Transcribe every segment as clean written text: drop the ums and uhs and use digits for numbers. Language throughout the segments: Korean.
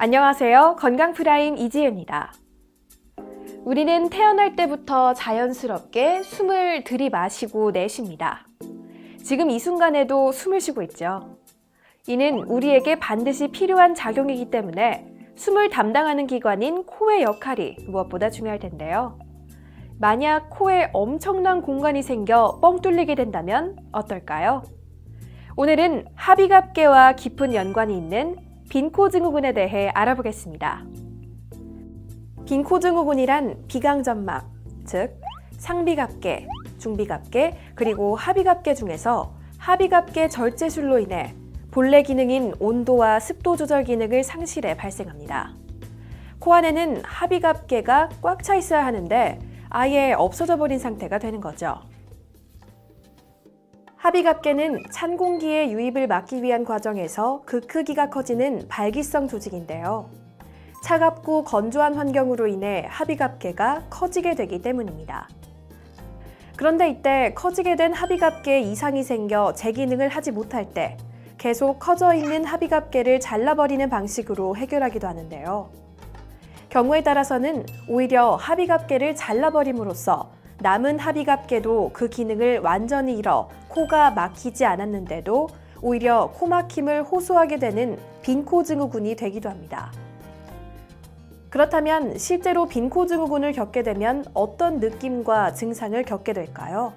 안녕하세요. 건강프라임 이지혜입니다. 우리는 태어날 때부터 자연스럽게 숨을 들이마시고 내쉽니다. 지금 이 순간에도 숨을 쉬고 있죠. 이는 우리에게 반드시 필요한 작용이기 때문에 숨을 담당하는 기관인 코의 역할이 무엇보다 중요할 텐데요. 만약 코에 엄청난 공간이 생겨 뻥 뚫리게 된다면 어떨까요? 오늘은 하비갑계와 깊은 연관이 있는 빈코증후군에 대해 알아보겠습니다. 빈코증후군이란 비강점막, 즉 상비갑계, 중비갑계, 그리고 하비갑계 중에서 하비갑계 절제술로 인해 본래 기능인 온도와 습도 조절 기능을 상실해 발생합니다. 코 안에는 하비갑계가 꽉 차 있어야 하는데 아예 없어져 버린 상태가 되는 거죠. 하비갑계는 찬 공기의 유입을 막기 위한 과정에서 그 크기가 커지는 발기성 조직인데요. 차갑고 건조한 환경으로 인해 하비갑계가 커지게 되기 때문입니다. 그런데 이때 커지게 된 하비갑계에 이상이 생겨 제 기능을 하지 못할 때 계속 커져 있는 하비갑계를 잘라버리는 방식으로 해결하기도 하는데요. 경우에 따라서는 오히려 하비갑계를 잘라버림으로써 남은 하비갑계도 그 기능을 완전히 잃어 코가 막히지 않았는데도 오히려 코 막힘을 호소하게 되는 빈코증후군이 되기도 합니다. 그렇다면 실제로 빈코증후군을 겪게 되면 어떤 느낌과 증상을 겪게 될까요?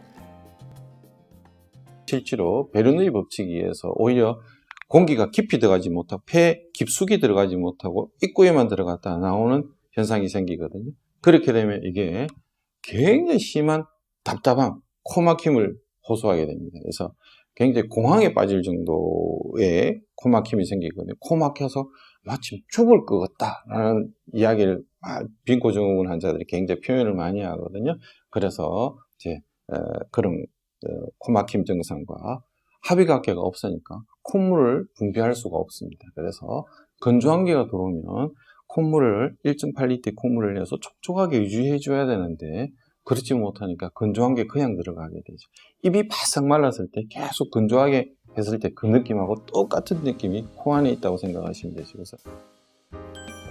실제로 베르누이 법칙에 의해서 오히려 공기가 깊이 들어가지 못하고 폐 깊숙이 들어가지 못하고 입구에만 들어갔다 나오는 현상이 생기거든요. 그렇게 되면 이게 굉장히 심한 답답함, 코막힘을 호소하게 됩니다. 그래서 굉장히 공황에 빠질 정도의 코막힘이 생기거든요. 코막혀서 마치 죽을 것 같다라는 이야기를 빈코증후군 환자들이 굉장히 표현을 많이 하거든요. 그래서 이제 그런 코막힘 증상과 하비갑계가 없으니까 콧물을 분비할 수가 없습니다. 그래서 건조한 기가 들어오면 콧물을 1.8리터 콧물을 내서 촉촉하게 유지해 줘야 되는데 그렇지 못하니까 건조한 게 그냥 들어가게 되죠. 입이 바싹 말랐을 때 계속 건조하게 했을 때 그 느낌하고 똑같은 느낌이 코 안에 있다고 생각하시면 되죠. 그래서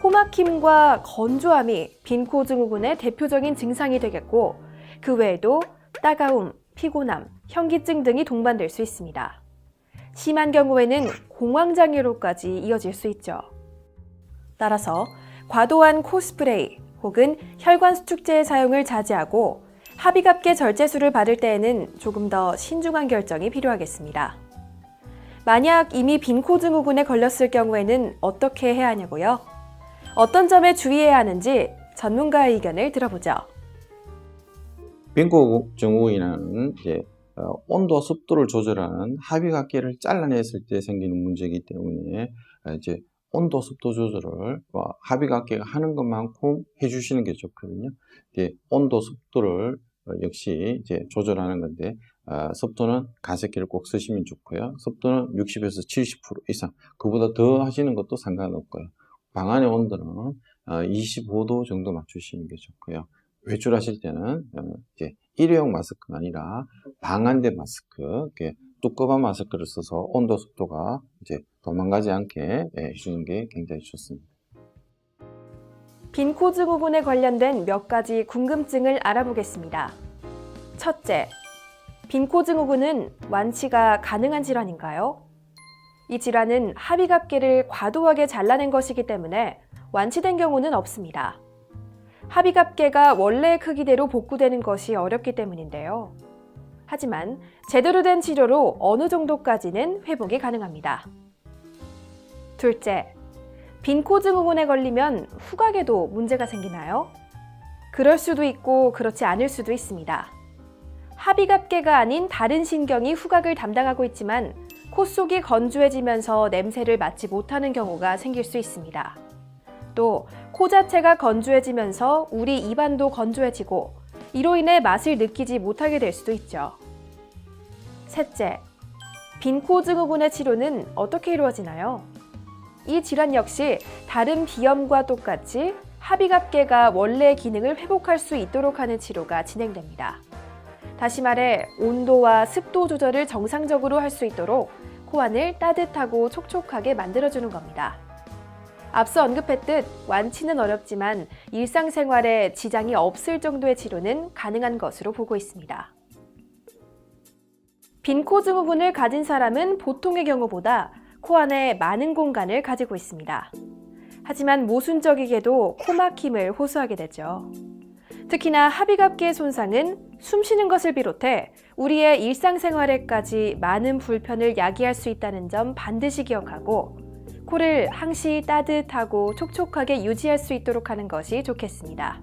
코막힘과 건조함이 빈코증후군의 대표적인 증상이 되겠고 그 외에도 따가움, 피곤함, 현기증 등이 동반될 수 있습니다. 심한 경우에는 공황장애로까지 이어질 수 있죠. 따라서 과도한 코스프레이 혹은 혈관 수축제의 사용을 자제하고 하비갑계 절제술을 받을 때에는 조금 더 신중한 결정이 필요하겠습니다. 만약 이미 빈코증후군에 걸렸을 경우에는 어떻게 해야 하냐고요? 어떤 점에 주의해야 하는지 전문가의 의견을 들어보죠. 빈코증후군은 이제 온도, 습도를 조절하는 하비갑계를 잘라냈을 때 생기는 문제이기 때문에 이제 온도, 습도 조절을 하비갑계가 하는 것만큼 해주시는 게 좋거든요. 이제 온도, 습도를 역시 이제 조절하는 건데 습도는 가습기를 꼭 쓰시면 좋고요. 습도는 60에서 70% 이상, 그보다 더 하시는 것도 상관없고요. 방 안의 온도는 25도 정도 맞추시는 게 좋고요. 외출하실 때는 이제 일회용 마스크가 아니라 방한대 마스크, 두꺼운 마스크를 써서 온도, 습도가 이제 도망가지 않게 해주는 게 굉장히 좋습니다. 빈코증후군에 관련된 몇 가지 궁금증을 알아보겠습니다. 첫째, 빈코증후군은 완치가 가능한 질환인가요? 이 질환은 하비갑계를 과도하게 잘라낸 것이기 때문에 완치된 경우는 없습니다. 하비갑계가 원래의 크기대로 복구되는 것이 어렵기 때문인데요. 하지만 제대로 된 치료로 어느 정도까지는 회복이 가능합니다. 둘째, 빈코증후군에 걸리면 후각에도 문제가 생기나요? 그럴 수도 있고 그렇지 않을 수도 있습니다. 하비갑계가 아닌 다른 신경이 후각을 담당하고 있지만 코 속이 건조해지면서 냄새를 맡지 못하는 경우가 생길 수 있습니다. 또 코 자체가 건조해지면서 우리 입안도 건조해지고 이로 인해 맛을 느끼지 못하게 될 수도 있죠. 셋째, 빈코증후군의 치료는 어떻게 이루어지나요? 이 질환 역시 다른 비염과 똑같이 하비갑계가 원래의 기능을 회복할 수 있도록 하는 치료가 진행됩니다. 다시 말해 온도와 습도 조절을 정상적으로 할 수 있도록 코 안을 따뜻하고 촉촉하게 만들어주는 겁니다. 앞서 언급했듯 완치는 어렵지만 일상생활에 지장이 없을 정도의 치료는 가능한 것으로 보고 있습니다. 빈코 증후군을 가진 사람은 보통의 경우보다 코 안에 많은 공간을 가지고 있습니다. 하지만 모순적이게도 코막힘을 호소하게 되죠. 특히나 합의갑기의 손상은 숨 쉬는 것을 비롯해 우리의 일상생활에까지 많은 불편을 야기할 수 있다는 점 반드시 기억하고 코를 항시 따뜻하고 촉촉하게 유지할 수 있도록 하는 것이 좋겠습니다.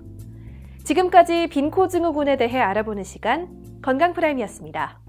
지금까지 빈코 증후군에 대해 알아보는 시간 건강프라임이었습니다.